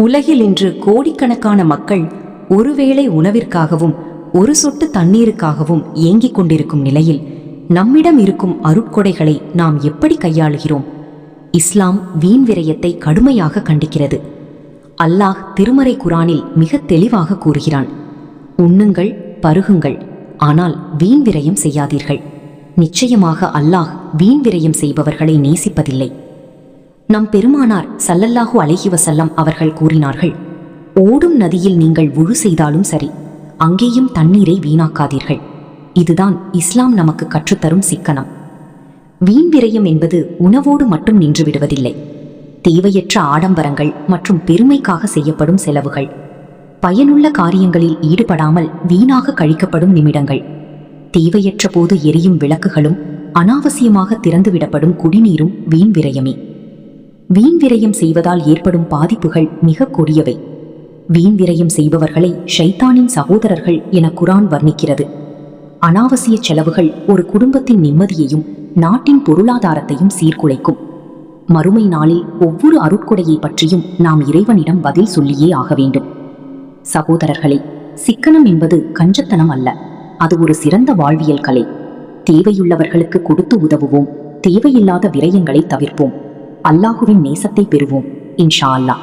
உலகில் இன்று கோடிக்கணக்கான மக்கள் ஒருவேளை உணவிற்காகவும் ஒரு சொட்டு தண்ணீருக்காகவும் ஏங்கிக் கொண்டிருக்கும் நிலையில் நம்மிடம் இருக்கும் அருட்கொடைகளை நாம் எப்படி கையாளுகிறோம்? இஸ்லாம் வீண் விரயத்தை கடுமையாக கண்டிக்கிறது. அல்லாஹ் திருமறை குரானில் மிக தெளிவாக கூறுகிறான், உண்ணுங்கள், பருகுங்கள், ஆனால் வீண் விரயம் செய்யாதீர்கள். நிச்சயமாக அல்லாஹ் வீண் விரயம் செய்பவர்களை நேசிப்பதில்லை. நம் பெருமானார் ஸல்லல்லாஹு அலைஹி வஸல்லம் அவர்கள் கூறினார்கள், ஓடும் நதியில் நீங்கள் வுழு செய்தாலும் சரி, அங்கேயும் தண்ணீரை வீணாக்காதீர்கள். இதுதான் இஸ்லாம் நமக்கு கற்றுத்தரும் சிக்கனம். வீண் விரயம் என்பது உணவோடு மட்டும் நின்று விடுவதில்லை. தேவையற்ற ஆடம்பரங்கள் மற்றும் பெருமைக்காக செய்யப்படும் செலவுகள், பயனுள்ள காரியங்களில் ஈடுபடாமல் வீணாக கழிக்கப்படும் நிமிடங்கள், தேவையற்ற போது எரியும் விளக்குகளும் அனாவசியமாக திறந்துவிடப்படும் குடிநீரும் வீண் விரயமே. வீண் விரயம் செய்வதால் ஏற்படும் பாதிப்புகள் மிக கொடியவை. வீண் விரயம் செய்பவர்களை ஷைத்தானின் சகோதரர்கள் என குரான் வர்ணிக்கிறது. அனாவசிய செலவுகள் ஒரு குடும்பத்தின் நிம்மதியையும் நாட்டின் பொருளாதாரத்தையும் சீர்குலைக்கும். மறுமை நாளில் ஒவ்வொரு அருட்கொடையை பற்றியும் நாம் இறைவனிடம் பதில் சொல்லியே ஆக வேண்டும். சகோதரர்களே, சிக்கனம் என்பது கஞ்சத்தனம் அல்ல, அது ஒரு சிறந்த வாழ்வியல் கலை. தேவையுள்ளவர்களுக்கு கொடுத்து உதவுவோம், தேவையில்லாத விரயங்களை தவிர்ப்போம். அல்லாஹுவின் நேசத்தை பெறுவோம். இன்ஷா அல்லாஹ்.